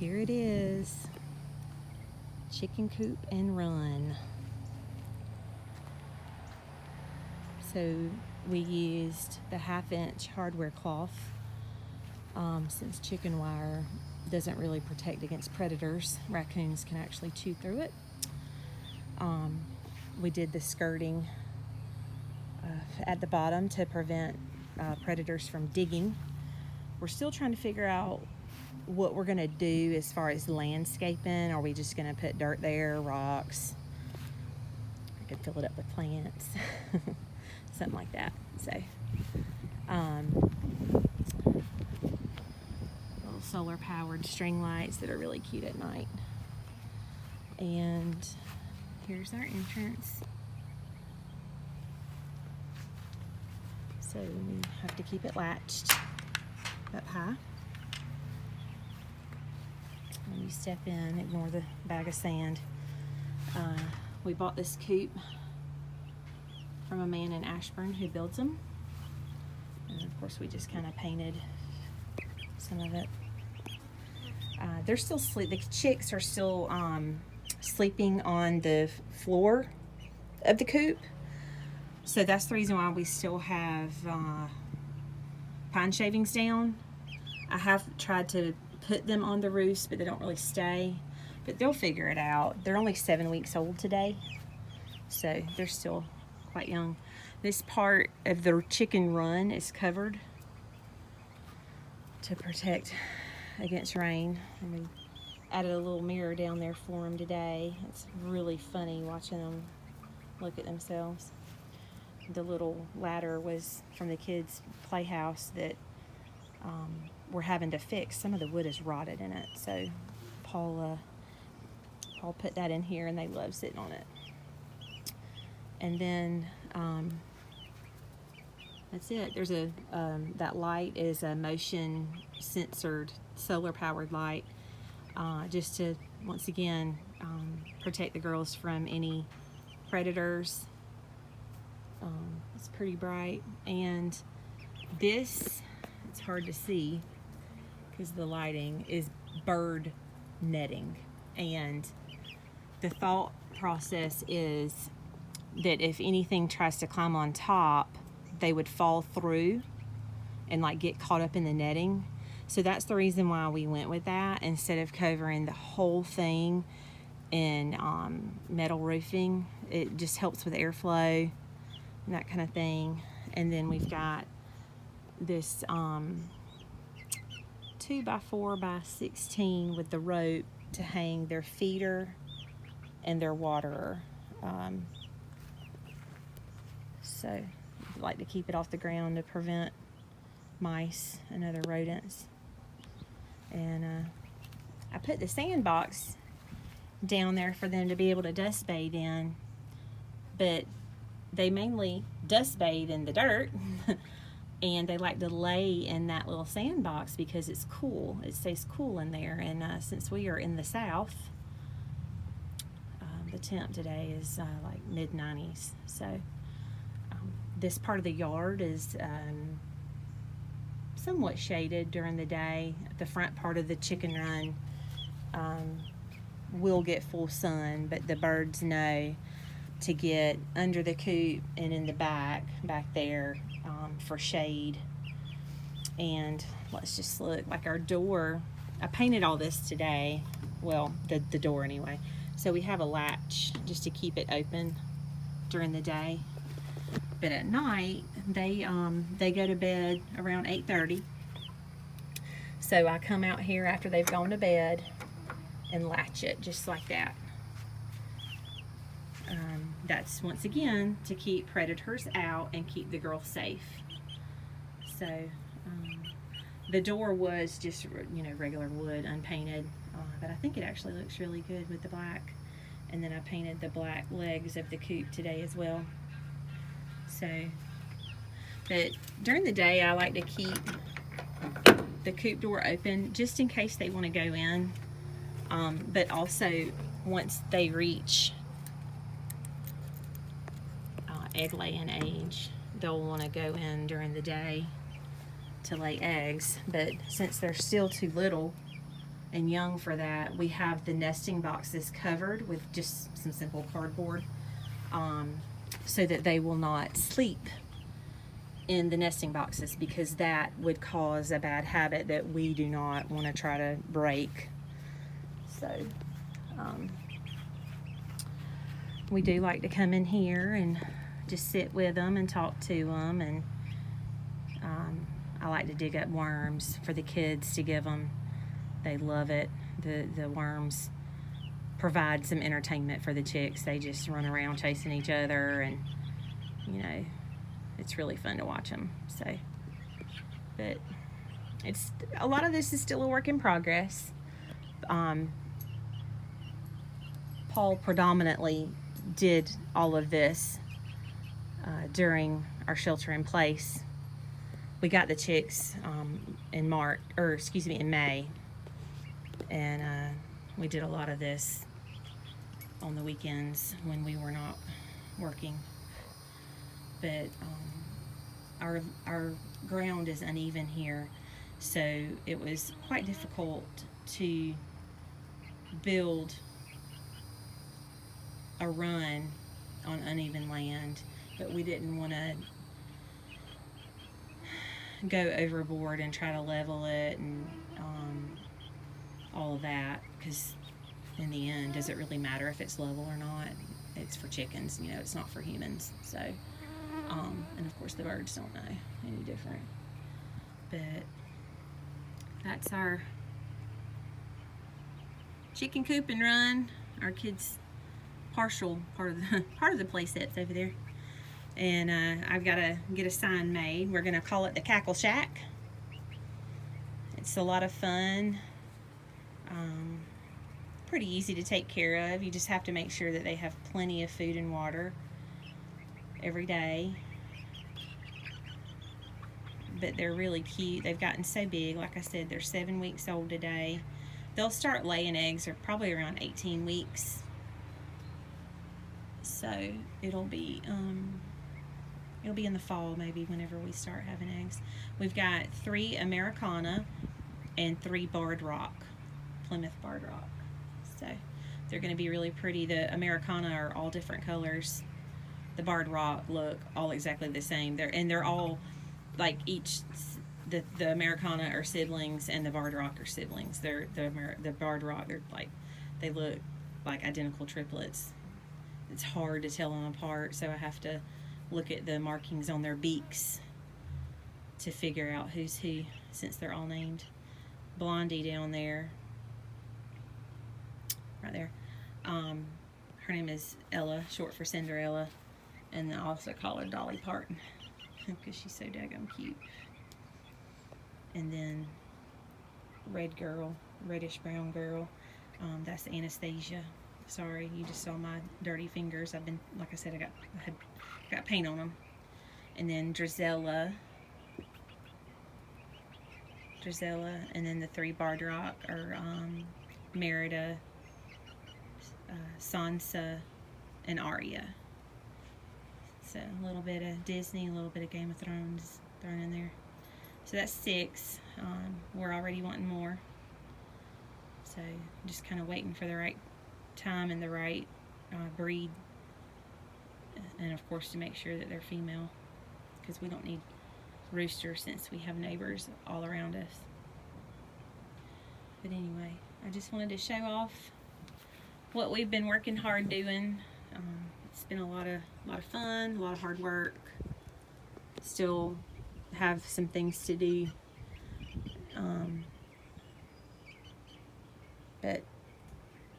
here it is. Chicken coop and run. So we used the 1/2-inch hardware cloth since chicken wire doesn't really protect against predators. Raccoons can actually chew through it. We did the skirting at the bottom to prevent predators from digging. We're still trying to figure out what we're gonna do as far as landscaping. Are we just gonna put dirt there, rocks? I could fill it up with plants, something like that. So, little solar-powered string lights that are really cute at night. And here's our entrance. So we have to keep it latched up high. When you step in, ignore the bag of sand. We bought this coop from a man in Ashburn who builds them. And of course we just kind of painted some of it. They're still the chicks are still sleeping on the floor of the coop. So that's the reason why we still have pine shavings down. I have tried to put them on the roofs, but they don't really stay. But they'll figure it out. They're only 7 weeks old today, so they're still quite young. This part of the chicken run is covered to protect against rain. And we added a little mirror down there for them today. It's really funny watching them look at themselves. The little ladder was from the kids' playhouse that we're having to fix. Some of the wood is rotted in it, so Paul put that in here, and they love sitting on it. And then that's it. There's that light is a motion censored solar powered light, just to once again protect the girls from any predators. It's pretty bright, and this, it's hard to see because the lighting, is bird netting. And the thought process is that if anything tries to climb on top, they would fall through and like get caught up in the netting. So that's the reason why we went with that instead of covering the whole thing in metal roofing. It just helps with airflow and that kind of thing. And then we've got this 2x4x16 with the rope to hang their feeder and their waterer. So I like to keep it off the ground to prevent mice and other rodents. And I put the sandbox down there for them to be able to dust bathe in, but they mainly dust bathe in the dirt and they like to lay in that little sandbox because it's cool. It stays cool in there. And since we are in the south, the temp today is like mid-90s. So this part of the yard is somewhat shaded during the day. The front part of the chicken run will get full sun, but the birds know to get under the coop and in the back there for shade. And let's just look, like our door, I painted all this today, well, the door anyway, so we have a latch just to keep it open during the day. But at night they go to bed around 8:30, so I come out here after they've gone to bed and latch it just like that. That's once again to keep predators out and keep the girls safe. So the door was just, regular wood, unpainted, but I think it actually looks really good with the black. And then I painted the black legs of the coop today as well. So, but during the day I like to keep the coop door open just in case they want to go in, but also once they reach egg laying age, they'll want to go in during the day to lay eggs. But since they're still too little and young for that, we have the nesting boxes covered with just some simple cardboard, so that they will not sleep in the nesting boxes, because that would cause a bad habit that we do not want to try to break. So we do like to come in here and just sit with them and talk to them, and I like to dig up worms for the kids to give them. They love it. The worms provide some entertainment for the chicks. They just run around chasing each other, and you know, it's really fun to watch them. So, but it's a lot of this is still a work in progress. Paul predominantly did all of this during our shelter in place. We got the chicks in May, and we did a lot of this on the weekends when we were not working. But our ground is uneven here, so it was quite difficult to build a run on uneven land, but we didn't want to go overboard and try to level it and all of that, because in the end, does it really matter if it's level or not? It's for chickens, you know, it's not for humans. So and of course the birds don't know any different. But that's our chicken coop and run. Our kids' partial part of the play sets over there. And I've got to get a sign made. We're going to call it the Cackle Shack. It's a lot of fun. Pretty easy to take care of. You just have to make sure that they have plenty of food and water every day. But they're really cute. They've gotten so big. Like I said, they're 7 weeks old today. They'll start laying eggs or probably around 18 weeks. So it'll be in the fall, maybe, whenever we start having eggs. We've got 3 Americana and 3 Barred Rock, Plymouth Barred Rock. So they're going to be really pretty. The Americana are all different colors. The Barred Rock look all exactly the same. They're all like the Americana are siblings and the Barred Rock are siblings. The Barred Rock, they look like identical triplets. It's hard to tell them apart, so I have to look at the markings on their beaks to figure out who's who, since they're all named. Blondie down there, right there, her name is Ella, short for Cinderella, and I also call her Dolly Parton because she's so daggone cute. And then reddish brown girl, that's Anastasia. Sorry, you just saw my dirty fingers. Like I said, I got paint on them. And then Drizella, and then the 3 Barred Rock are Merida, Sansa, and Arya. So a little bit of Disney, a little bit of Game of Thrones thrown in there. So that's 6. We're already wanting more. So just kind of waiting for the right time and the right breed, and of course to make sure that they're female, because we don't need roosters since we have neighbors all around us. But anyway, I just wanted to show off what we've been working hard doing. It's been a lot of fun, a lot of hard work. Still have some things to do, but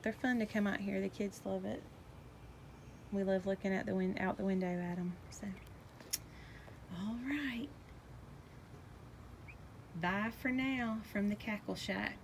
they're fun to come out here. The kids love it. We love looking at out the window at them. So, all right. Bye for now from the Cackle Shack.